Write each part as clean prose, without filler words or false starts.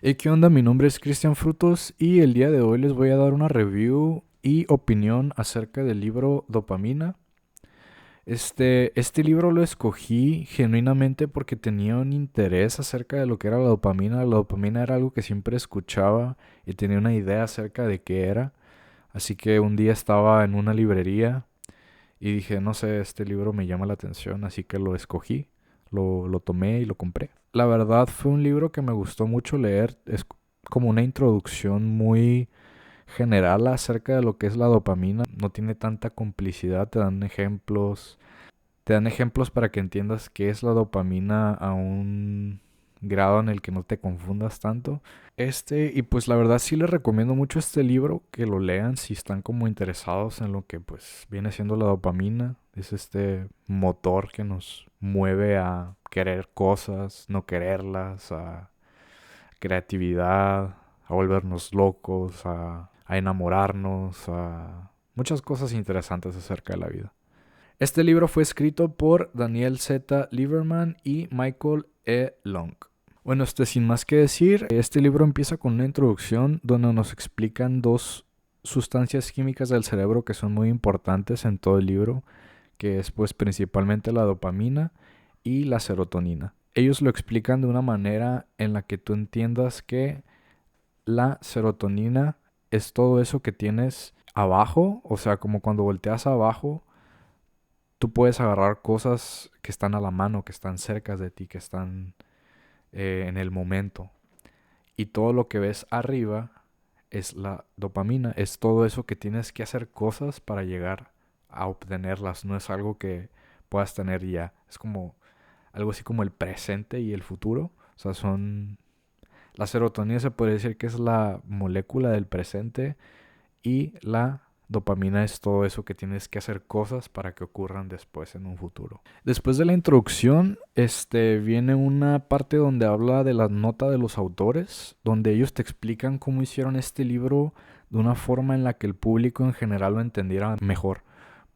¿Qué onda? Mi nombre es Cristian Frutos y el día de hoy les voy a dar una review y opinión acerca del libro Dopamina. Este libro lo escogí genuinamente porque tenía un interés acerca de lo que era la dopamina. La dopamina era algo que siempre escuchaba y tenía una idea acerca de qué era. Así que un día estaba en una librería y dije, no sé, este libro me llama la atención, así que lo escogí, lo tomé y lo compré. La verdad fue un libro que me gustó mucho leer, es como una introducción muy general acerca de lo que es la dopamina, no tiene tanta complicidad, te dan ejemplos para que entiendas qué es la dopamina a un grado en el que no te confundas tanto. Y pues la verdad sí les recomiendo mucho este libro, que lo lean si están como interesados en lo que pues viene siendo la dopamina. Es este motor que nos mueve a querer cosas, no quererlas, a creatividad, a volvernos locos, a enamorarnos, a muchas cosas interesantes acerca de la vida. Este libro fue escrito por Daniel Z. Lieberman y Michael E. Long. Bueno, sin más que decir, este libro empieza con una introducción donde nos explican dos sustancias químicas del cerebro que son muy importantes en todo el libro, que es pues principalmente la dopamina y la serotonina. Ellos lo explican de una manera en la que tú entiendas que la serotonina es todo eso que tienes abajo, o sea, como cuando volteas abajo tú puedes agarrar cosas que están a la mano, que están cerca de ti, que están en el momento. Y todo lo que ves arriba es la dopamina, es todo eso que tienes que hacer cosas para llegar a obtenerlas. No es algo que puedas tener ya. Es como algo así como el presente y el futuro. O sea, La serotonina se puede decir que es la molécula del presente y la dopamina es todo eso que tienes que hacer cosas para que ocurran después en un futuro. Después de la introducción, viene una parte donde habla de la nota de los autores, donde ellos te explican cómo hicieron este libro de una forma en la que el público en general lo entendiera mejor,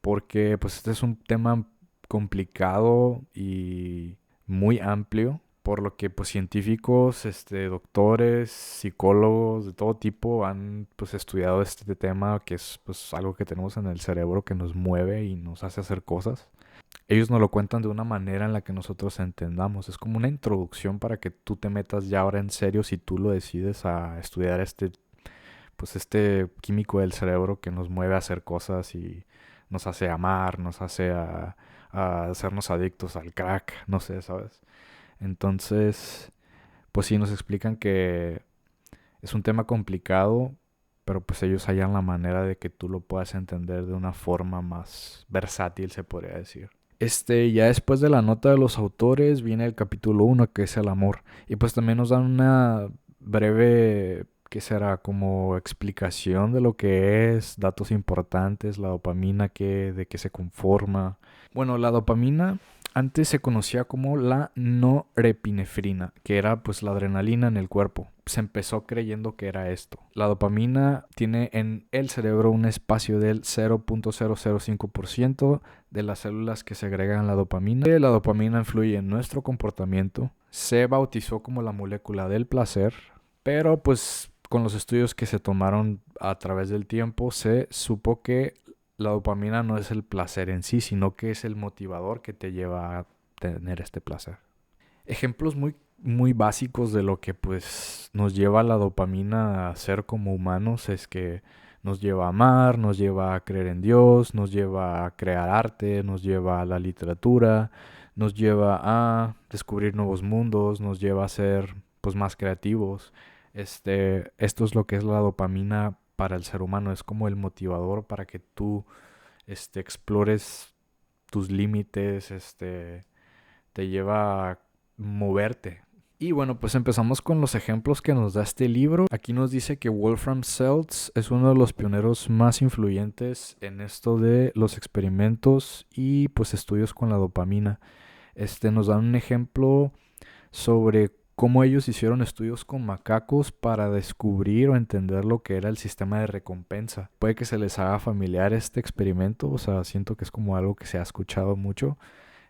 porque pues este es un tema complicado y muy amplio, por lo que pues científicos, doctores, psicólogos de todo tipo han pues estudiado este tema que es pues algo que tenemos en el cerebro que nos mueve y nos hace hacer cosas. Ellos nos lo cuentan de una manera en la que nosotros entendamos. Es como una introducción para que tú te metas ya ahora en serio si tú lo decides a estudiar este químico del cerebro que nos mueve a hacer cosas y nos hace amar, a hacernos adictos al crack, no sé, ¿sabes? Entonces, pues sí, nos explican que es un tema complicado, pero pues ellos hallan la manera de que tú lo puedas entender de una forma más versátil, se podría decir. Ya después de la nota de los autores viene el capítulo uno que es el amor. Y pues también nos dan una breve, ¿qué será? Como explicación de lo que es, datos importantes, la dopamina, de qué se conforma. Bueno, la dopamina antes se conocía como la norepinefrina, que era pues la adrenalina en el cuerpo. Se empezó creyendo que era esto. La dopamina tiene en el cerebro un espacio del 0.005% de las células que segregan la dopamina. La dopamina influye en nuestro comportamiento. Se bautizó como la molécula del placer, pero pues con los estudios que se tomaron a través del tiempo se supo que la dopamina no es el placer en sí, sino que es el motivador que te lleva a tener este placer. Ejemplos muy básicos de lo que pues nos lleva la dopamina a ser como humanos es que nos lleva a amar, nos lleva a creer en Dios, nos lleva a crear arte, nos lleva a la literatura, nos lleva a descubrir nuevos mundos, nos lleva a ser pues más creativos. Esto es lo que es la dopamina para el ser humano, es como el motivador para que tú explores tus límites, te lleva a moverte. Y bueno, pues empezamos con los ejemplos que nos da este libro. Aquí nos dice que Wolfram Seltz es uno de los pioneros más influyentes en esto de los experimentos y pues estudios con la dopamina. Nos dan un ejemplo sobre cómo ellos hicieron estudios con macacos para descubrir o entender lo que era el sistema de recompensa. Puede que se les haga familiar este experimento, o sea, siento que es como algo que se ha escuchado mucho,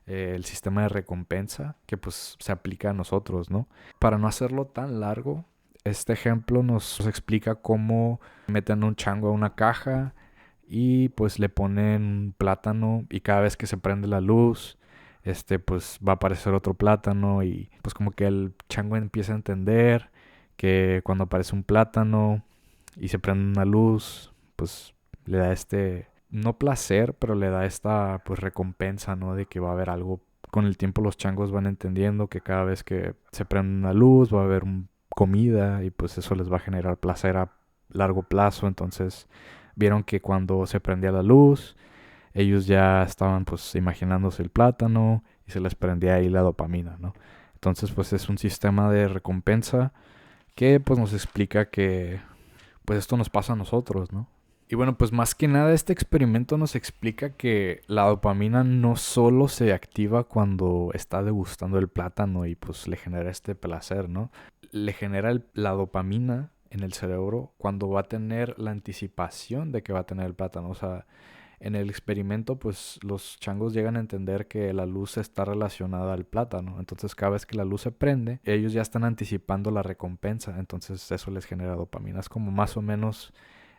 el sistema de recompensa que pues se aplica a nosotros, ¿no? Para no hacerlo tan largo, Este ejemplo nos explica cómo meten un chango a una caja y pues le ponen un plátano y cada vez que se prende la luz, pues va a aparecer otro plátano y pues como que el chango empieza a entender que cuando aparece un plátano y se prende una luz, pues le da no placer, pero le da esta pues recompensa, ¿no? De que va a haber algo. Con el tiempo los changos van entendiendo que cada vez que se prende una luz va a haber comida y pues eso les va a generar placer a largo plazo. Entonces vieron que cuando se prendía la luz, ellos ya estaban pues imaginándose el plátano y se les prendía ahí la dopamina, ¿no? Entonces pues es un sistema de recompensa que pues nos explica que pues esto nos pasa a nosotros, ¿no? Y bueno, pues más que nada este experimento nos explica que la dopamina no solo se activa cuando está degustando el plátano y pues le genera este placer, ¿no? Le genera la dopamina en el cerebro cuando va a tener la anticipación de que va a tener el plátano. O sea, en el experimento pues los changos llegan a entender que la luz está relacionada al plátano. Entonces cada vez que la luz se prende, ellos ya están anticipando la recompensa. Entonces eso les genera dopamina. Es como más o menos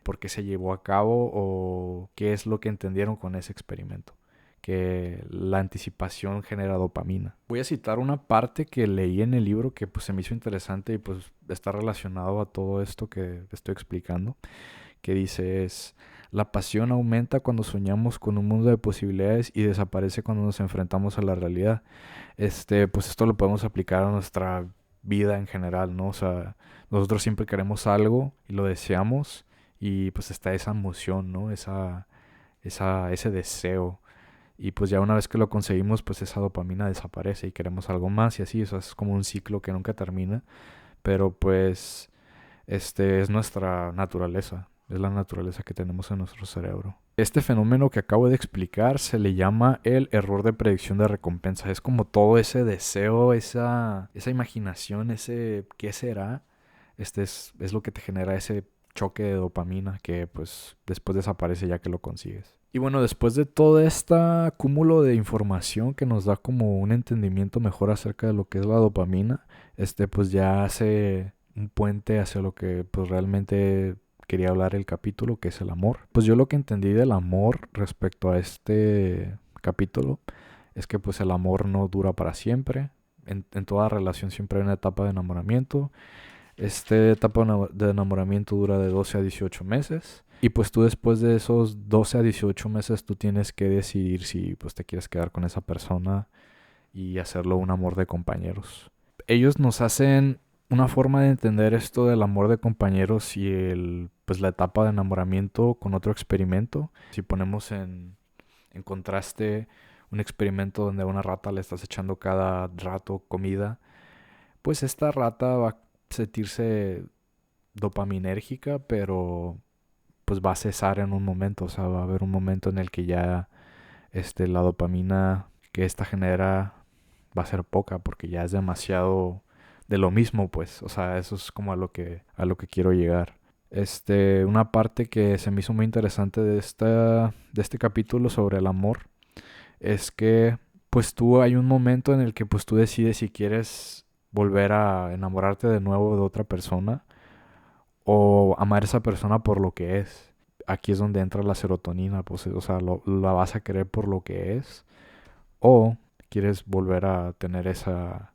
por qué se llevó a cabo o qué es lo que entendieron con ese experimento. Que la anticipación genera dopamina. Voy a citar una parte que leí en el libro que pues se me hizo interesante y pues está relacionado a todo esto que estoy explicando. Que dice es: la pasión aumenta cuando soñamos con un mundo de posibilidades y desaparece cuando nos enfrentamos a la realidad. Pues esto lo podemos aplicar a nuestra vida en general, ¿no? O sea, nosotros siempre queremos algo y lo deseamos y pues está esa emoción, ¿no? Ese deseo. Y pues ya una vez que lo conseguimos, pues esa dopamina desaparece y queremos algo más y así. O sea, es como un ciclo que nunca termina. Pero pues es nuestra naturaleza. Es la naturaleza que tenemos en nuestro cerebro. Este fenómeno que acabo de explicar se le llama el error de predicción de recompensa. Es como todo ese deseo, esa imaginación, ese ¿qué será? Es lo que te genera ese choque de dopamina que pues después desaparece ya que lo consigues. Y bueno, después de todo este cúmulo de información que nos da como un entendimiento mejor acerca de lo que es la dopamina, pues ya hace un puente hacia lo que pues realmente quería hablar el capítulo, que es el amor. Pues yo lo que entendí del amor respecto a este capítulo es que pues el amor no dura para siempre. En toda relación siempre hay una etapa de enamoramiento. Esta etapa de enamoramiento dura de 12 a 18 meses. Y pues tú después de esos 12 a 18 meses tú tienes que decidir si pues te quieres quedar con esa persona y hacerlo un amor de compañeros. Ellos nos hacen una forma de entender esto del amor de compañeros y pues la etapa de enamoramiento con otro experimento. Si ponemos en contraste un experimento donde a una rata le estás echando cada rato comida, pues esta rata va a sentirse dopaminérgica, pero pues va a cesar en un momento. O sea, va a haber un momento en el que ya la dopamina que esta genera va a ser poca porque ya es demasiado de lo mismo, pues. O sea, eso es como a lo que quiero llegar. Una parte que se me hizo muy interesante de este capítulo sobre el amor es que pues hay un momento en el que pues tú decides si quieres volver a enamorarte de nuevo de otra persona o amar a esa persona por lo que es. Aquí es donde entra la serotonina, pues, o sea, la vas a querer por lo que es o quieres volver a tener esa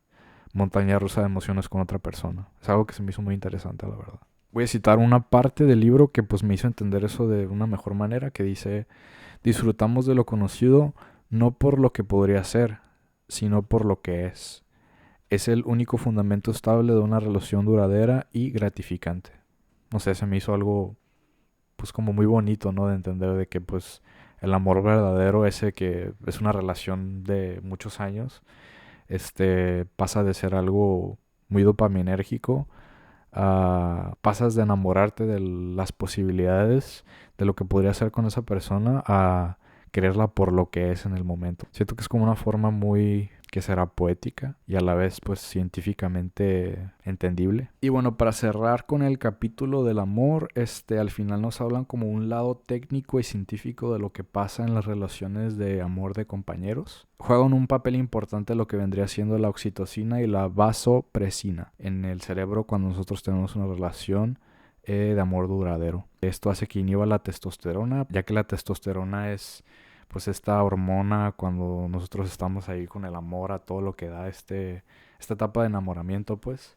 montaña rusa de emociones con otra persona. Es algo que se me hizo muy interesante, la verdad. Voy a citar una parte del libro que pues me hizo entender eso de una mejor manera, que dice: disfrutamos de lo conocido no por lo que podría ser, sino por lo que es. Es el único fundamento estable de una relación duradera y gratificante. No sé, se me hizo algo pues como muy bonito, ¿no? De entender de que pues el amor verdadero, ese que es una relación de muchos años, pasa de ser algo muy dopaminérgico a pasas de enamorarte de las posibilidades de lo que podría ser con esa persona a quererla por lo que es en el momento. Siento que es como una forma muy que será poética y a la vez pues científicamente entendible. Y bueno, para cerrar con el capítulo del amor, al final nos hablan como un lado técnico y científico de lo que pasa en las relaciones de amor de compañeros. Juegan un papel importante lo que vendría siendo la oxitocina y la vasopresina en el cerebro cuando nosotros tenemos una relación de amor duradero. Esto hace que inhiba la testosterona, ya que la testosterona es pues esta hormona cuando nosotros estamos ahí con el amor a todo lo que da esta etapa de enamoramiento, pues.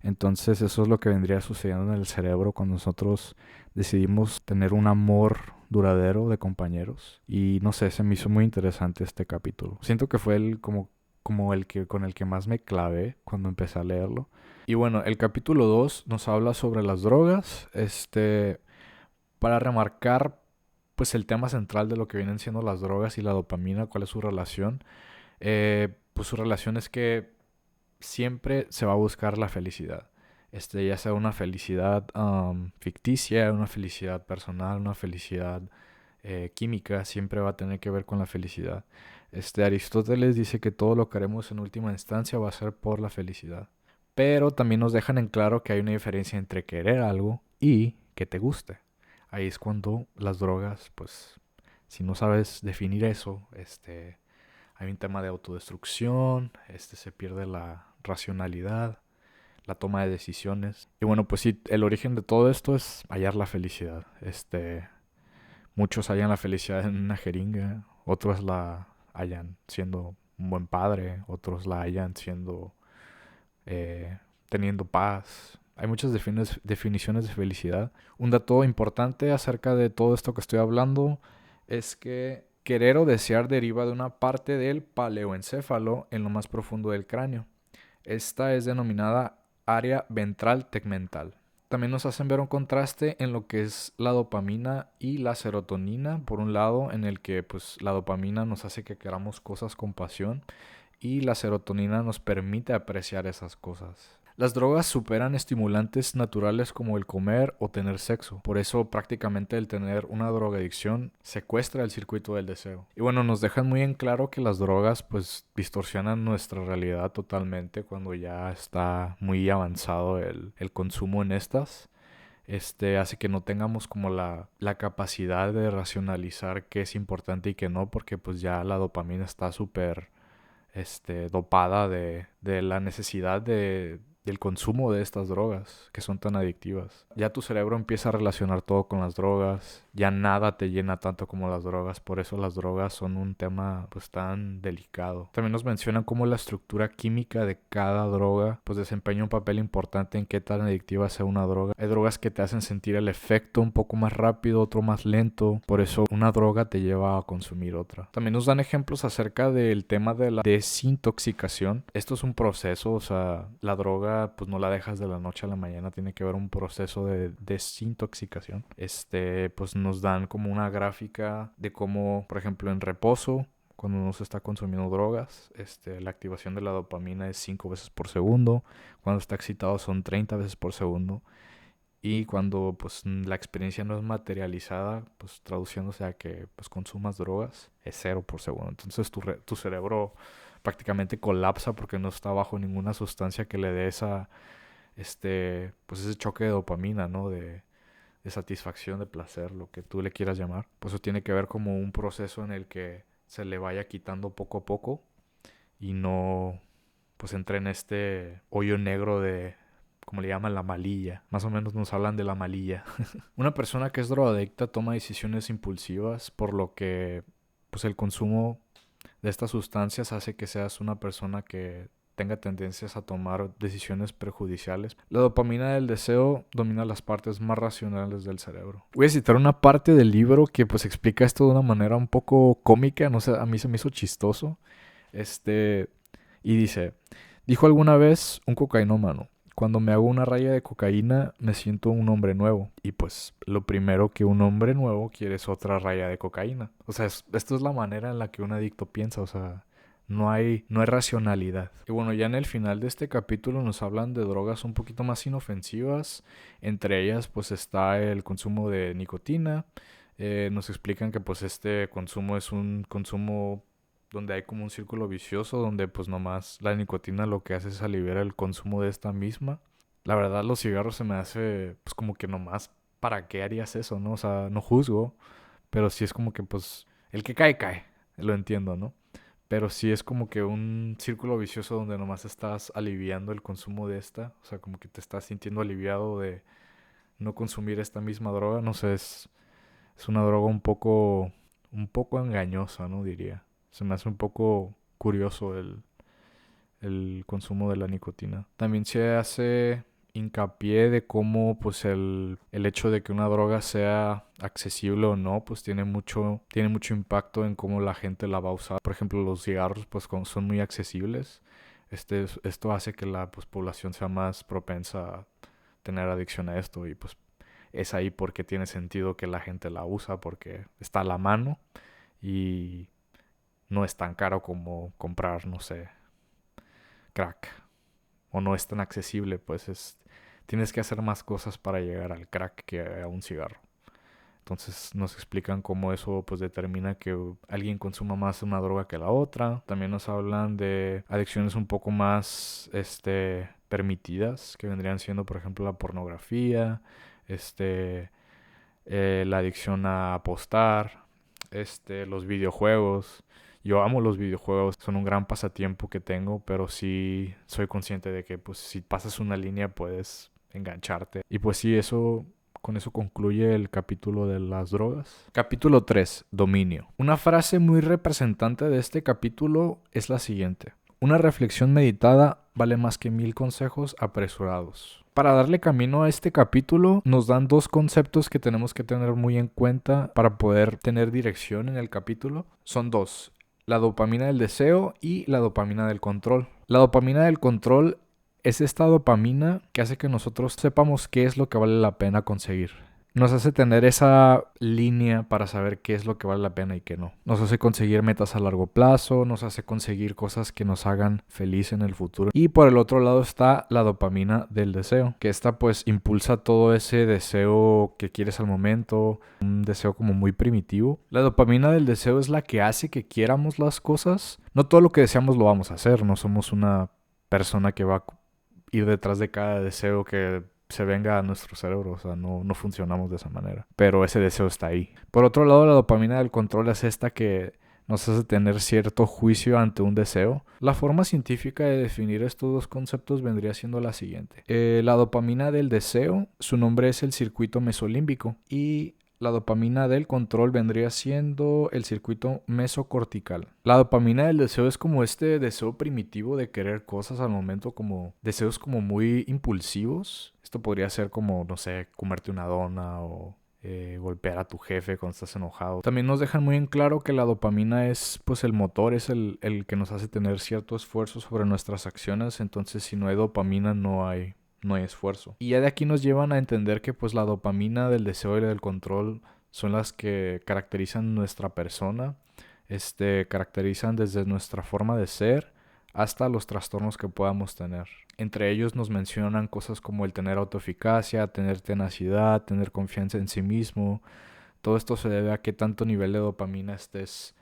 Entonces eso es lo que vendría sucediendo en el cerebro cuando nosotros decidimos tener un amor duradero de compañeros. Y no sé, se me hizo muy interesante este capítulo. Siento que fue como el que con el que más me clavé cuando empecé a leerlo. Y bueno, el capítulo 2 nos habla sobre las drogas, para remarcar pues el tema central de lo que vienen siendo las drogas y la dopamina, cuál es su relación. Pues su relación es que siempre se va a buscar la felicidad. Ya sea una felicidad ficticia, una felicidad personal, una felicidad química, siempre va a tener que ver con la felicidad. Aristóteles dice que todo lo que haremos en última instancia va a ser por la felicidad. Pero también nos dejan en claro que hay una diferencia entre querer algo y que te guste. Ahí es cuando las drogas, pues, si no sabes definir eso, hay un tema de autodestrucción, se pierde la racionalidad, la toma de decisiones. Y bueno, pues sí, el origen de todo esto es hallar la felicidad. Muchos hallan la felicidad en una jeringa, otros la hallan siendo un buen padre, otros la hallan siendo teniendo paz. Hay muchas definiciones de felicidad. Un dato importante acerca de todo esto que estoy hablando es que querer o desear deriva de una parte del paleoencéfalo en lo más profundo del cráneo. Esta es denominada área ventral tegmental. También nos hacen ver un contraste en lo que es la dopamina y la serotonina. Por un lado, en el que pues, la dopamina nos hace que queramos cosas con pasión y la serotonina nos permite apreciar esas cosas. Las drogas superan estimulantes naturales como el comer o tener sexo. Por eso prácticamente el tener una drogadicción secuestra el circuito del deseo. Y bueno, nos dejan muy en claro que las drogas pues distorsionan nuestra realidad totalmente cuando ya está muy avanzado el consumo en estas. Hace que no tengamos como la capacidad de racionalizar qué es importante y qué no, porque pues ya la dopamina está súper dopada de la necesidad del consumo de estas drogas que son tan adictivas. Ya tu cerebro empieza a relacionar todo con las drogas, ya nada te llena tanto como las drogas, por eso las drogas son un tema pues tan delicado. También nos mencionan cómo la estructura química de cada droga pues desempeña un papel importante en qué tan adictiva sea una droga. Hay drogas que te hacen sentir el efecto un poco más rápido, otro más lento, por eso una droga te lleva a consumir otra. También nos dan ejemplos acerca del tema de la desintoxicación. Esto es un proceso, o sea, la droga pues no la dejas de la noche a la mañana, tiene que haber un proceso de desintoxicación. Pues nos dan como una gráfica de cómo, por ejemplo, en reposo, cuando uno se está consumiendo drogas, la activación de la dopamina es 5 veces por segundo, cuando está excitado son 30 veces por segundo, y cuando pues la experiencia no es materializada, pues traduciéndose a que pues consumas drogas, es 0 por segundo. Entonces tu cerebro prácticamente colapsa porque no está bajo ninguna sustancia que le dé pues ese choque de dopamina, ¿no? De satisfacción, de placer, lo que tú le quieras llamar. Pues eso tiene que ver como un proceso en el que se le vaya quitando poco a poco y no pues entre en este hoyo negro de, como le llaman, la malilla. Más o menos nos hablan de la malilla. Una persona que es drogadicta toma decisiones impulsivas, por lo que pues el consumo de estas sustancias hace que seas una persona que tenga tendencias a tomar decisiones perjudiciales. La dopamina del deseo domina las partes más racionales del cerebro. Voy a citar una parte del libro que pues explica esto de una manera un poco cómica, no sé, a mí se me hizo chistoso. Y dijo alguna vez un cocainómano: cuando me hago una raya de cocaína me siento un hombre nuevo. Y pues lo primero que un hombre nuevo quiere es otra raya de cocaína. O sea, esto es la manera en la que un adicto piensa, o sea, no hay racionalidad. Y bueno, ya en el final de este capítulo nos hablan de drogas un poquito más inofensivas. Entre ellas pues está el consumo de nicotina. Nos explican que pues este consumo es un consumo donde hay como un círculo vicioso donde pues nomás la nicotina lo que hace es aliviar el consumo de esta misma. La verdad los cigarros se me hace pues como que nomás ¿para qué harías eso, no? O sea, no juzgo, pero sí es como que pues el que cae cae, lo entiendo, ¿no? Pero sí es como que un círculo vicioso donde nomás estás aliviando el consumo de esta, o sea, como que te estás sintiendo aliviado de no consumir esta misma droga, no sé, es una droga un poco engañosa, ¿no? Diría. Se me hace un poco curioso el consumo de la nicotina. También se hace hincapié de cómo pues el hecho de que una droga sea accesible o no, pues tiene mucho impacto en cómo la gente la va a usar. Por ejemplo, los cigarros pues son muy accesibles. Esto hace que la pues, población sea más propensa a tener adicción a esto y pues es ahí porque tiene sentido que la gente la usa porque está a la mano y no es tan caro como comprar, no sé, crack. O no es tan accesible, pues tienes que hacer más cosas para llegar al crack que a un cigarro. Entonces nos explican cómo eso pues determina que alguien consuma más una droga que la otra. También nos hablan de adicciones un poco más permitidas, que vendrían siendo por ejemplo la pornografía, este la adicción a apostar, los videojuegos. Yo amo los videojuegos, son un gran pasatiempo que tengo, pero sí soy consciente de que pues si pasas una línea puedes engancharte. Y pues sí, con eso concluye el capítulo de las drogas. Capítulo 3, dominio. Una frase muy representante de este capítulo es la siguiente: una reflexión meditada vale más que 1000 consejos apresurados. Para darle camino a este capítulo, nos dan dos conceptos que tenemos que tener muy en cuenta para poder tener dirección en el capítulo. Son dos: la dopamina del deseo y la dopamina del control. La dopamina del control es esta dopamina que hace que nosotros sepamos qué es lo que vale la pena conseguir. Nos hace tener esa línea para saber qué es lo que vale la pena y qué no. Nos hace conseguir metas a largo plazo, nos hace conseguir cosas que nos hagan feliz en el futuro. Y por el otro lado está la dopamina del deseo, que esta pues impulsa todo ese deseo que quieres al momento, un deseo como muy primitivo. La dopamina del deseo es la que hace que quieramos las cosas. No todo lo que deseamos lo vamos a hacer, no somos una persona que va a ir detrás de cada deseo que se venga a nuestro cerebro, o sea, no funcionamos de esa manera. Pero ese deseo está ahí. Por otro lado, la dopamina del control es esta que nos hace tener cierto juicio ante un deseo. La forma científica de definir estos dos conceptos vendría siendo la siguiente. La dopamina del deseo, su nombre es el circuito mesolímbico, y la dopamina del control vendría siendo el circuito mesocortical. La dopamina del deseo es como este deseo primitivo de querer cosas al momento, como deseos como muy impulsivos. Esto podría ser como, no sé, comerte una dona o golpear a tu jefe cuando estás enojado. También nos dejan muy en claro que la dopamina es pues el motor, es el que nos hace tener cierto esfuerzo sobre nuestras acciones. Entonces si no hay dopamina no hay esfuerzo. Y ya de aquí nos llevan a entender que pues la dopamina del deseo y del control son las que caracterizan nuestra persona, caracterizan desde nuestra forma de ser hasta los trastornos que podamos tener. Entre ellos nos mencionan cosas como el tener autoeficacia, tener tenacidad, tener confianza en sí mismo. Todo esto se debe a qué tanto nivel de dopamina estés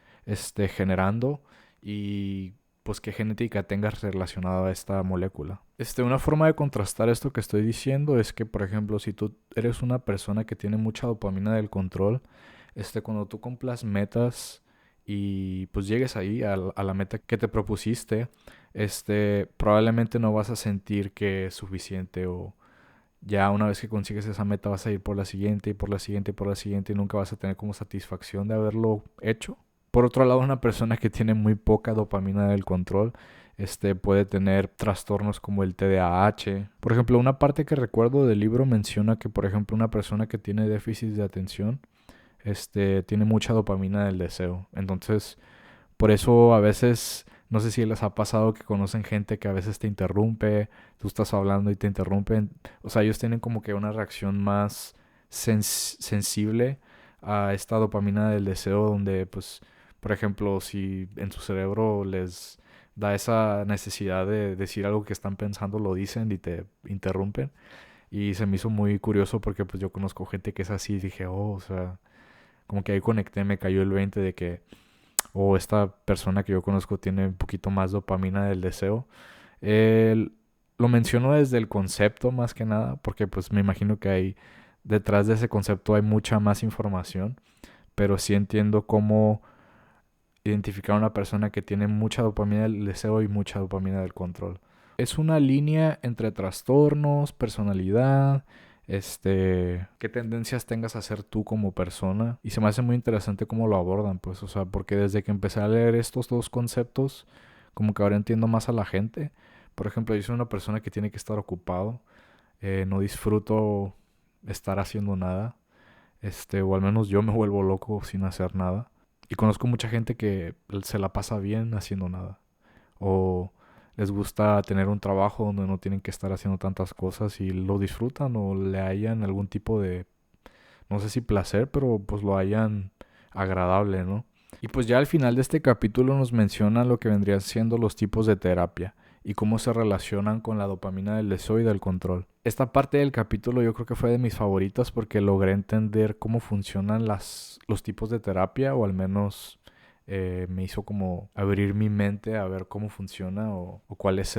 generando y pues qué genética tengas relacionada a esta molécula. Una forma de contrastar esto que estoy diciendo es que, por ejemplo, si tú eres una persona que tiene mucha dopamina del control, cuando tú cumplas metas y pues llegues ahí a la meta que te propusiste, probablemente no vas a sentir que es suficiente, o ya una vez que consigues esa meta vas a ir por la siguiente y por la siguiente y por la siguiente y nunca vas a tener como satisfacción de haberlo hecho. Por otro lado, una persona que tiene muy poca dopamina del control, puede tener trastornos como el TDAH. Por ejemplo, una parte que recuerdo del libro menciona que, por ejemplo, una persona que tiene déficit de atención, tiene mucha dopamina del deseo. Entonces, por eso a veces, no sé si les ha pasado que conocen gente que a veces te interrumpe, tú estás hablando y te interrumpen. O sea, ellos tienen como que una reacción más sensible a esta dopamina del deseo, donde pues, por ejemplo, si en su cerebro les da esa necesidad de decir algo que están pensando, lo dicen y te interrumpen. Y se me hizo muy curioso porque pues yo conozco gente que es así y dije, oh, o sea, como que ahí conecté, me cayó el 20 de que o esta persona que yo conozco tiene un poquito más dopamina del deseo. El- lo menciono desde el concepto más que nada, porque pues me imagino que hay detrás de ese concepto hay mucha más información, pero sí entiendo cómo identificar a una persona que tiene mucha dopamina del deseo y mucha dopamina del control. Es una línea entre trastornos, personalidad, qué tendencias tengas a ser tú como persona. Y se me hace muy interesante cómo lo abordan, pues, o sea, porque desde que empecé a leer estos dos conceptos, como que ahora entiendo más a la gente. Por ejemplo, yo soy una persona que tiene que estar ocupado, no disfruto estar haciendo nada, o al menos yo me vuelvo loco sin hacer nada. Y conozco mucha gente que se la pasa bien haciendo nada. O les gusta tener un trabajo donde no tienen que estar haciendo tantas cosas y lo disfrutan o le hallan algún tipo de, no sé si placer, pero pues lo hallan agradable, ¿no? Y pues ya al final de este capítulo nos menciona lo que vendrían siendo los tipos de terapia y cómo se relacionan con la dopamina del deseo y del control. Esta parte del capítulo yo creo que fue de mis favoritas porque logré entender cómo funcionan los tipos de terapia, o al menos me hizo como abrir mi mente a ver cómo funciona o cuál es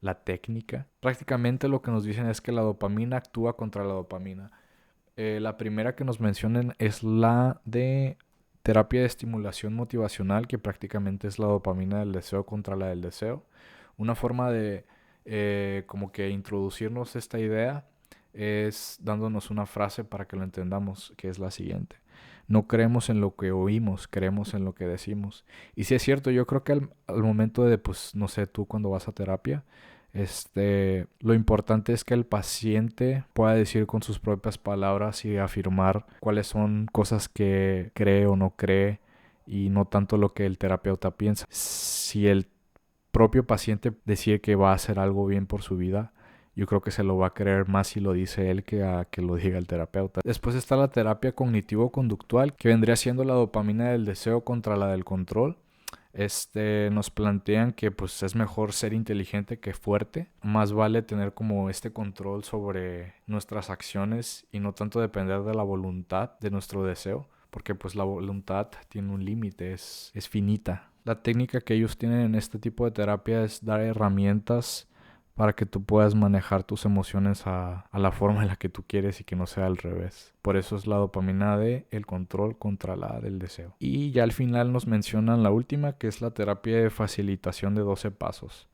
la técnica. Prácticamente lo que nos dicen es que la dopamina actúa contra la dopamina. La primera que nos mencionan es la de terapia de estimulación motivacional, que prácticamente es la dopamina del deseo contra la del deseo. Una forma de como que introducirnos esta idea es dándonos una frase para que lo entendamos, que es la siguiente. No creemos en lo que oímos, creemos en lo que decimos. Y si es cierto, yo creo que al momento de, pues, no sé, tú cuando vas a terapia, lo importante es que el paciente pueda decir con sus propias palabras y afirmar cuáles son cosas que cree o no cree, y no tanto lo que el terapeuta piensa. Si el propio paciente decide que va a hacer algo bien por su vida, yo creo que se lo va a creer más si lo dice él que a que lo diga el terapeuta. Después está la terapia cognitivo-conductual, que vendría siendo la dopamina del deseo contra la del control. Nos plantean que pues es mejor ser inteligente que fuerte. Más vale tener como este control sobre nuestras acciones y no tanto depender de la voluntad de nuestro deseo, porque pues la voluntad tiene un límite, es finita. La técnica que ellos tienen en este tipo de terapia es dar herramientas para que tú puedas manejar tus emociones a la forma en la que tú quieres y que no sea al revés. Por eso es la dopamina de el control contra la del deseo. Y ya al final nos mencionan la última, que es la terapia de facilitación de 12 pasos.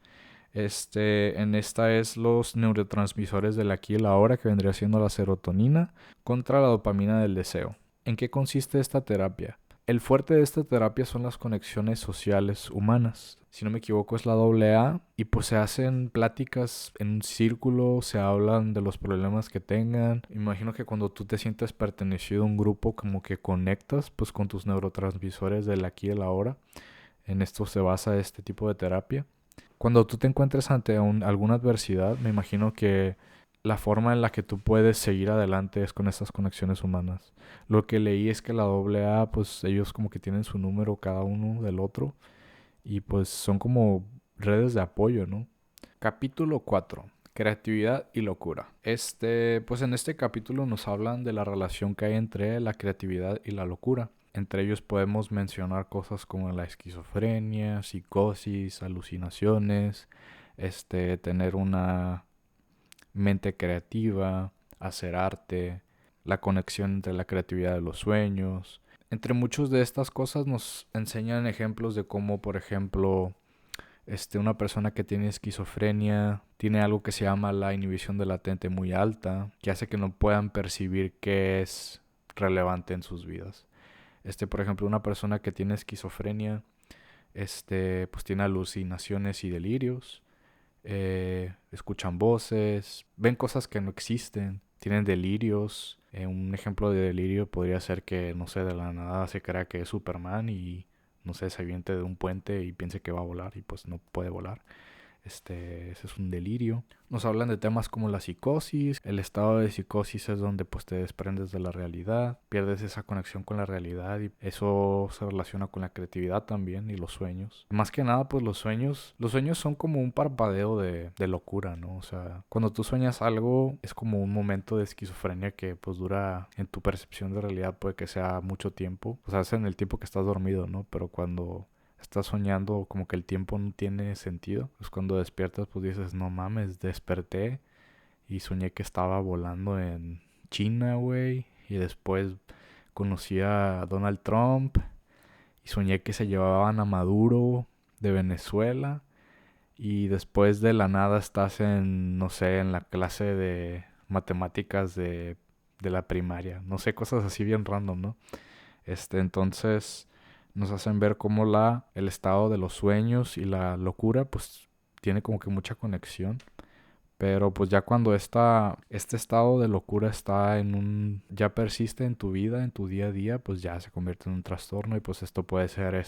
En esta es los neurotransmisores del aquí y la ahora, que vendría siendo la serotonina, contra la dopamina del deseo. ¿En qué consiste esta terapia? El fuerte de esta terapia son las conexiones sociales humanas. Si no me equivoco es la AA, y pues se hacen pláticas en un círculo, se hablan de los problemas que tengan. Imagino que cuando tú te sientes pertenecido a un grupo, como que conectas pues con tus neurotransmisores del aquí y el ahora. En esto se basa este tipo de terapia. Cuando tú te encuentres ante alguna adversidad, me imagino que la forma en la que tú puedes seguir adelante es con estas conexiones humanas. Lo que leí es que la AA, pues ellos como que tienen su número cada uno del otro y pues son como redes de apoyo, ¿no? Capítulo 4. Creatividad y locura. Pues en este capítulo nos hablan de la relación que hay entre la creatividad y la locura. Entre ellos podemos mencionar cosas como la esquizofrenia, psicosis, alucinaciones, tener una mente creativa, hacer arte, la conexión entre la creatividad de los sueños. Entre muchas de estas cosas nos enseñan ejemplos de cómo, por ejemplo, una persona que tiene esquizofrenia tiene algo que se llama la inhibición de latente muy alta, que hace que no puedan percibir qué es relevante en sus vidas. Por ejemplo, una persona que tiene esquizofrenia, pues tiene alucinaciones y delirios, escuchan voces, ven cosas que no existen, tienen delirios. Un ejemplo de delirio podría ser que, no sé, de la nada se crea que es Superman y, no sé, se aviente de un puente y piense que va a volar y pues no puede volar. Ese es un delirio. Nos hablan de temas como la psicosis. El estado de psicosis es donde pues te desprendes de la realidad, pierdes esa conexión con la realidad y eso se relaciona con la creatividad también y los sueños. Más que nada pues los sueños son como un parpadeo de locura, ¿no? O sea, cuando tú sueñas algo es como un momento de esquizofrenia que pues dura en tu percepción de realidad puede que sea mucho tiempo. O sea, es en el tiempo que estás dormido, ¿no? Pero cuando estás soñando como que el tiempo no tiene sentido. Pues cuando despiertas pues dices, no mames, desperté y soñé que estaba volando en China, güey. Y después conocí a Donald Trump y soñé que se llevaban a Maduro de Venezuela. Y después de la nada estás en, no sé, en la clase de matemáticas de la primaria. No sé, cosas así bien random, ¿no? Entonces nos hacen ver cómo el estado de los sueños y la locura pues tiene como que mucha conexión. Pero pues ya cuando este estado de locura ya persiste en tu vida, en tu día a día, pues ya se convierte en un trastorno y pues esto puede ser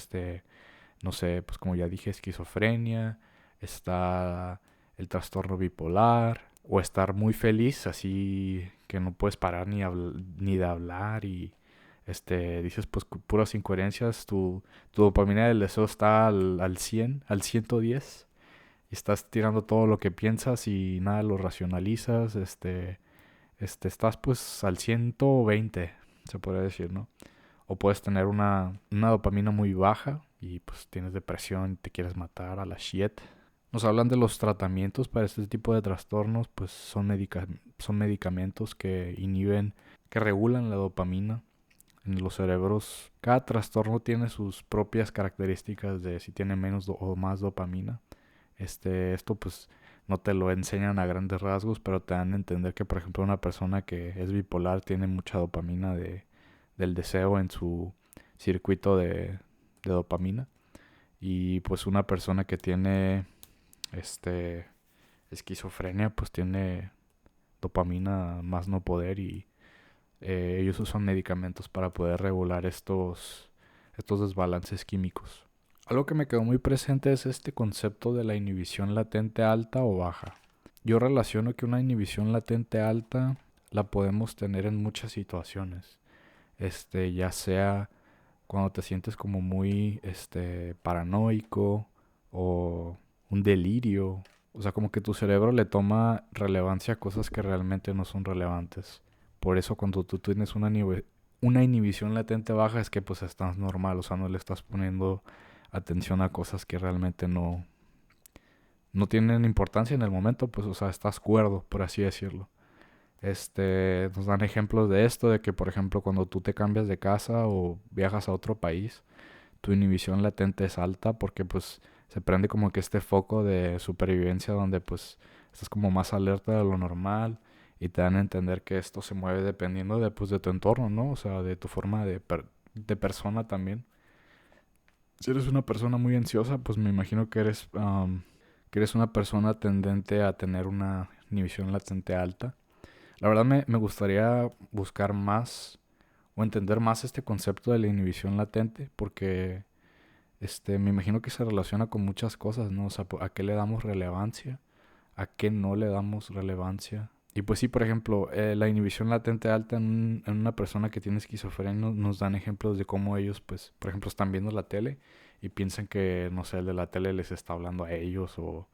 no sé, pues como ya dije, esquizofrenia, está el trastorno bipolar o estar muy feliz, así que no puedes parar ni de hablar y dices pues puras incoherencias, tu dopamina del deseo está al 100, al 110 y estás tirando todo lo que piensas y nada lo racionalizas, estás pues al 120, se podría decir, ¿no? O puedes tener una dopamina muy baja y pues tienes depresión y te quieres matar a la shit. Nos hablan de los tratamientos para este tipo de trastornos, pues son medicamentos que inhiben, que regulan la dopamina en los cerebros. Cada trastorno tiene sus propias características de si tiene menos o más dopamina. Esto pues no te lo enseñan a grandes rasgos, pero te dan a entender que, por ejemplo, una persona que es bipolar tiene mucha dopamina del deseo en su circuito de dopamina. Y pues una persona que tiene esquizofrenia, pues tiene dopamina más no poder y ellos usan medicamentos para poder regular estos desbalances químicos. Algo que me quedó muy presente es este concepto de la inhibición latente alta o baja. Yo relaciono que una inhibición latente alta la podemos tener en muchas situaciones. Ya sea cuando te sientes como muy paranoico o un delirio. O sea, como que tu cerebro le toma relevancia a cosas que realmente no son relevantes. Por eso cuando tú tienes una inhibición latente baja es que pues estás normal, o sea, no le estás poniendo atención a cosas que realmente no tienen importancia en el momento, pues, o sea, estás cuerdo, por así decirlo. Nos dan ejemplos de esto, de que, por ejemplo, cuando tú te cambias de casa o viajas a otro país, tu inhibición latente es alta porque, pues, se prende como que este foco de supervivencia donde, pues, estás como más alerta de lo normal y te dan a entender que esto se mueve dependiendo de, pues, de tu entorno, ¿no? O sea, de tu forma de persona también. Si eres una persona muy ansiosa, pues me imagino que eres una persona tendente a tener una inhibición latente alta. La verdad me gustaría buscar más o entender más este concepto de la inhibición latente porque me imagino que se relaciona con muchas cosas, ¿no? O sea, ¿a qué le damos relevancia? ¿A qué no le damos relevancia? Y pues sí, por ejemplo, la inhibición latente alta en una persona que tiene esquizofrenia nos dan ejemplos de cómo ellos, pues, por ejemplo, están viendo la tele y piensan que, no sé, el de la tele les está hablando a ellos o,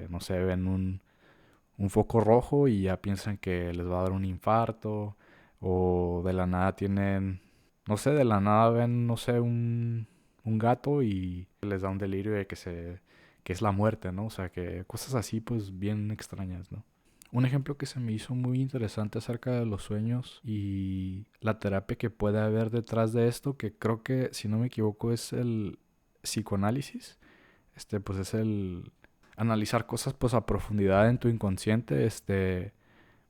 no sé, ven un foco rojo y ya piensan que les va a dar un infarto o de la nada tienen, no sé, de la nada ven, no sé, un gato y les da un delirio de que es la muerte, ¿no? O sea, que cosas así pues bien extrañas, ¿no? Un ejemplo que se me hizo muy interesante acerca de los sueños y la terapia que puede haber detrás de esto, que creo que, si no me equivoco, es el psicoanálisis. Pues es el analizar cosas pues a profundidad en tu inconsciente.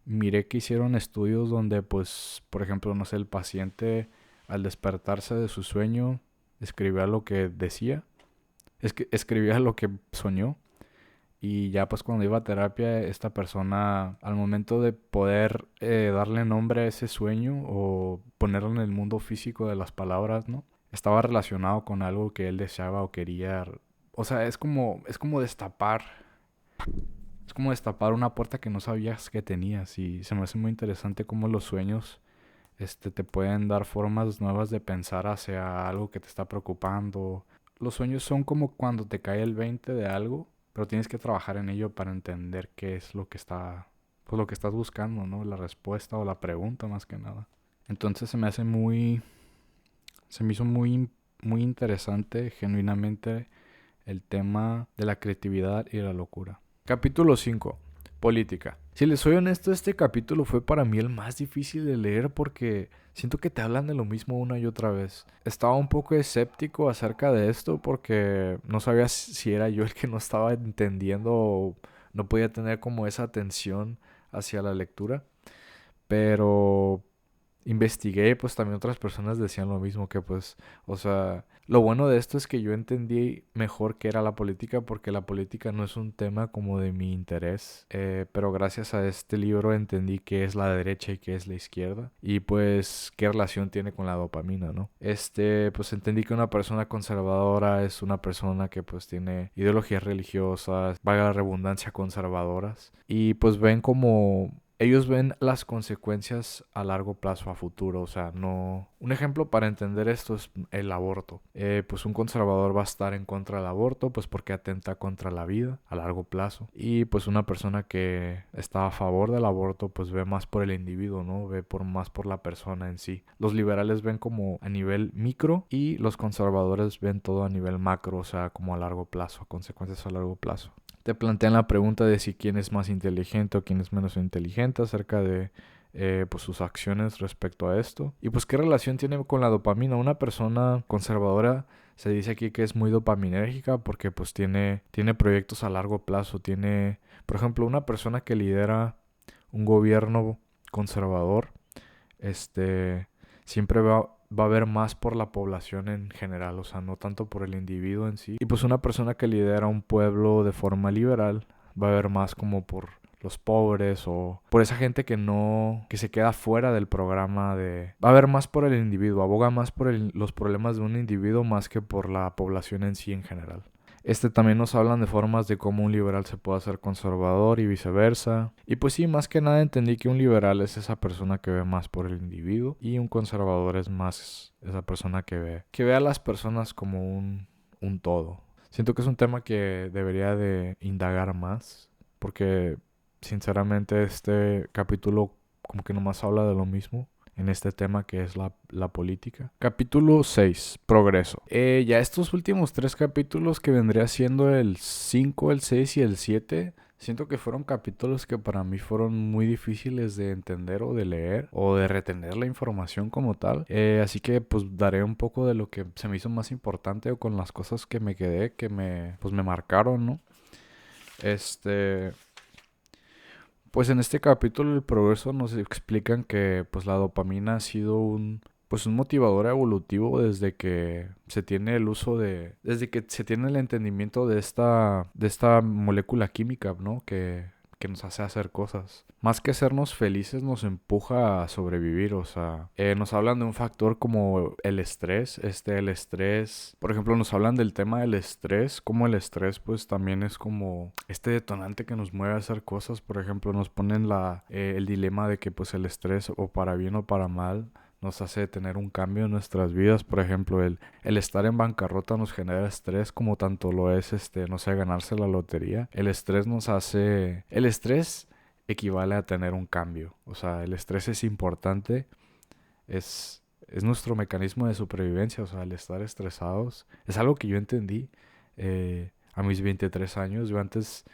Miré que hicieron estudios donde pues, por ejemplo, no sé, el paciente al despertarse de su sueño escribía lo que decía, es que escribía lo que soñó y ya pues cuando iba a terapia esta persona al momento de poder darle nombre a ese sueño o ponerlo en el mundo físico de las palabras, ¿no? Estaba relacionado con algo que él deseaba o quería o sea, es como destapar. Es como destapar una puerta que no sabías que tenías. Y se me hace muy interesante cómo los sueños te pueden dar formas nuevas de pensar hacia algo que te está preocupando. Los sueños son como cuando te cae el 20 de algo, pero tienes que trabajar en ello para entender qué es lo que está, pues lo que estás buscando, ¿no? La respuesta o la pregunta más que nada. Entonces se me hizo muy interesante, genuinamente, el tema de la creatividad y la locura. Capítulo 5. Política. Si les soy honesto, este capítulo fue para mí el más difícil de leer porque siento que te hablan de lo mismo una y otra vez. Estaba un poco escéptico acerca de esto porque no sabía si era yo el que no estaba entendiendo o no podía tener como esa atención hacia la lectura. Pero investigué, pues también otras personas decían lo mismo, que pues, o sea, lo bueno de esto es que yo entendí mejor qué era la política porque la política no es un tema como de mi interés, pero gracias a este libro entendí qué es la derecha y qué es la izquierda y pues qué relación tiene con la dopamina, ¿no? Pues entendí que una persona conservadora es una persona que pues tiene ideologías religiosas, valga la redundancia, conservadoras y pues ven como ellos ven las consecuencias a largo plazo, a futuro. O sea, no. Un ejemplo para entender esto es el aborto. Pues un conservador va a estar en contra del aborto, pues porque atenta contra la vida a largo plazo. Y pues una persona que está a favor del aborto, pues ve más por el individuo, ¿no? Ve más por la persona en sí. Los liberales ven como a nivel micro y los conservadores ven todo a nivel macro, o sea, como a largo plazo, consecuencias a largo plazo. Te plantean la pregunta de si quién es más inteligente o quién es menos inteligente acerca de pues sus acciones respecto a esto. Y pues qué relación tiene con la dopamina. Una persona conservadora se dice aquí que es muy dopaminérgica porque pues tiene proyectos a largo plazo. Tiene, por ejemplo, una persona que lidera un gobierno conservador, siempre va a ver más por la población en general, o sea, no tanto por el individuo en sí. Y pues una persona que lidera un pueblo de forma liberal va a ver más como por los pobres o por esa gente que se queda fuera del programa de... Va a ver más por el individuo, aboga más por los problemas de un individuo más que por la población en sí en general. También nos hablan de formas de cómo un liberal se puede hacer conservador y viceversa. Y pues sí, más que nada entendí que un liberal es esa persona que ve más por el individuo y un conservador es más esa persona que ve a las personas como un todo. Siento que es un tema que debería de indagar más porque sinceramente este capítulo como que nomás habla de lo mismo en este tema que es la política. Capítulo 6, Progreso. Ya estos últimos 3 capítulos que vendría siendo el 5, el 6 y el 7, siento que fueron capítulos que para mí fueron muy difíciles de entender o de leer o de retener la información como tal. Así que pues daré un poco de lo que se me hizo más importante o con las cosas que me quedé, pues me marcaron, ¿no? Pues en este capítulo del progreso nos explican que pues la dopamina ha sido un motivador evolutivo desde que se tiene desde que se tiene el entendimiento de esta molécula química, ¿no? Que nos hace hacer cosas. Más que hacernos felices, nos empuja a sobrevivir. O sea, nos hablan de un factor como el estrés. El estrés, por ejemplo, nos hablan del tema del estrés. Como el estrés, pues también es como este detonante que nos mueve a hacer cosas. Por ejemplo, nos ponen el dilema de que, pues, el estrés, o para bien o para mal, nos hace tener un cambio en nuestras vidas. Por ejemplo, el estar en bancarrota nos genera estrés como tanto lo es, no sé, ganarse la lotería. El estrés equivale a tener un cambio. O sea, el estrés es importante, es nuestro mecanismo de supervivencia. O sea, el estar estresados es algo que yo entendí a mis 23 años. Yo antes,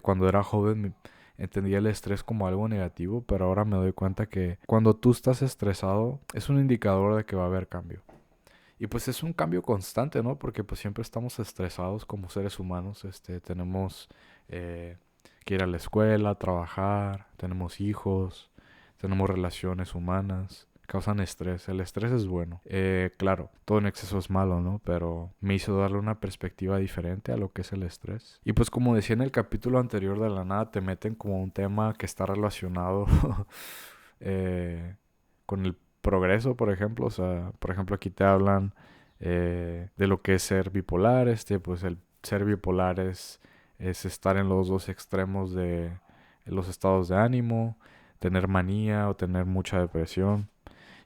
cuando era joven, entendía el estrés como algo negativo, pero ahora me doy cuenta que cuando tú estás estresado es un indicador de que va a haber cambio. Y pues es un cambio constante, ¿no? Porque pues siempre estamos estresados como seres humanos. Tenemos que ir a la escuela, trabajar, tenemos hijos, tenemos relaciones humanas. Causan estrés. El estrés es bueno. Claro, todo en exceso es malo, ¿no? Pero me hizo darle una perspectiva diferente a lo que es el estrés. Y pues como decía en el capítulo anterior, de la nada te meten como un tema que está relacionado con el progreso, por ejemplo. O sea, por ejemplo, aquí te hablan de lo que es ser bipolar. Pues ser bipolar es estar en los dos extremos de los estados de ánimo, tener manía o tener mucha depresión.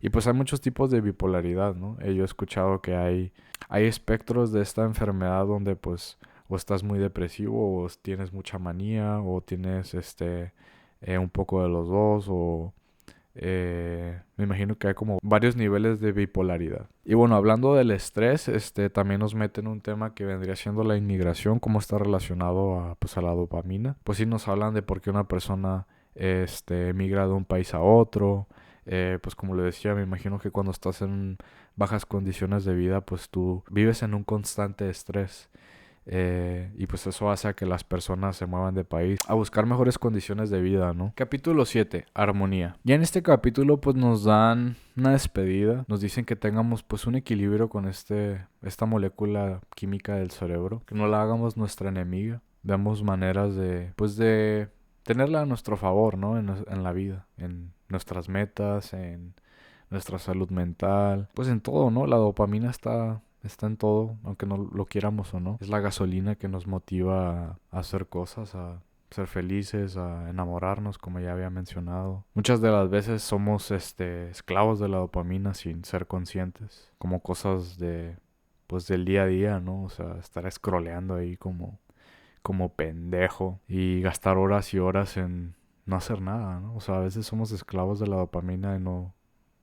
Y pues hay muchos tipos de bipolaridad, ¿no? Yo he escuchado que hay espectros de esta enfermedad donde pues o estás muy depresivo o tienes mucha manía o tienes un poco de los dos o me imagino que hay como varios niveles de bipolaridad. Y bueno, hablando del estrés, también nos mete en un tema que vendría siendo la inmigración, cómo está relacionado a la dopamina. Pues sí nos hablan de por qué una persona migra de un país a otro. Pues como le decía, me imagino que cuando estás en bajas condiciones de vida, pues tú vives en un constante estrés. Y pues eso hace a que las personas se muevan de país a buscar mejores condiciones de vida, ¿no? Capítulo 7, armonía. Ya en este capítulo pues nos dan una despedida. Nos dicen que tengamos pues un equilibrio con esta molécula química del cerebro. Que no la hagamos nuestra enemiga. Veamos maneras de tenerla a nuestro favor, ¿no? En la vida, en nuestras metas, en nuestra salud mental, pues en todo, ¿no? La dopamina está en todo, aunque no lo quieramos o no. Es la gasolina que nos motiva a hacer cosas, a ser felices, a enamorarnos, como ya había mencionado. Muchas de las veces somos esclavos de la dopamina sin ser conscientes, como cosas pues del día a día, ¿no? O sea, estar scrolleando ahí como pendejo y gastar horas y horas en no hacer nada, ¿no? O sea, a veces somos esclavos de la dopamina y no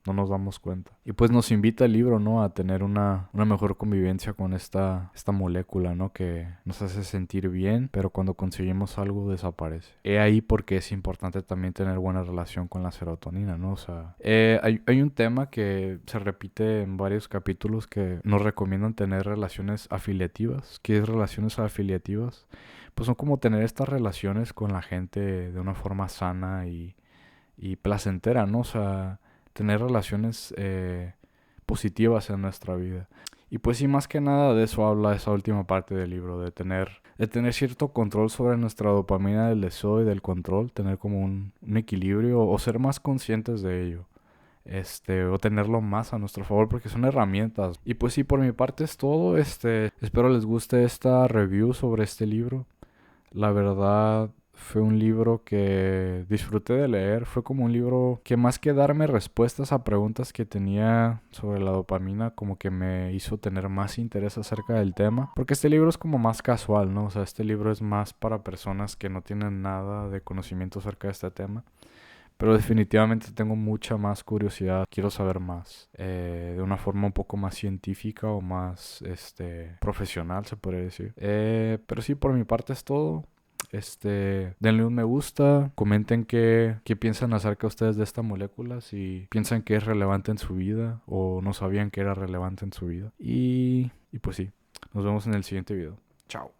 nos damos cuenta. Y pues nos invita el libro, ¿no? A tener una mejor convivencia con esta molécula, ¿no? Que nos hace sentir bien, pero cuando conseguimos algo desaparece. He ahí porque es importante también tener buena relación con la serotonina, ¿no? O sea, hay un tema que se repite en varios capítulos que nos recomiendan tener relaciones afiliativas. ¿Qué es relaciones afiliativas? Pues son como tener estas relaciones con la gente de una forma sana y placentera, ¿no? O sea, tener relaciones positivas en nuestra vida. Y pues sí, más que nada de eso habla esa última parte del libro, de tener cierto control sobre nuestra dopamina del deseo y del control, tener como un equilibrio o ser más conscientes de ello. O tenerlo más a nuestro favor porque son herramientas. Y pues sí, por mi parte es todo. Espero les guste esta review sobre este libro. La verdad fue un libro que disfruté de leer. Fue como un libro que más que darme respuestas a preguntas que tenía sobre la dopamina, como que me hizo tener más interés acerca del tema. Porque este libro es como más casual, ¿no? O sea, este libro es más para personas que no tienen nada de conocimiento acerca de este tema. Pero definitivamente tengo mucha más curiosidad. Quiero saber más. De una forma un poco más científica o más profesional, se podría decir. Pero sí, por mi parte es todo. Denle un me gusta. Comenten qué piensan acerca ustedes de esta molécula. Si piensan que es relevante en su vida o no sabían que era relevante en su vida. Y pues sí. Nos vemos en el siguiente video. Chao.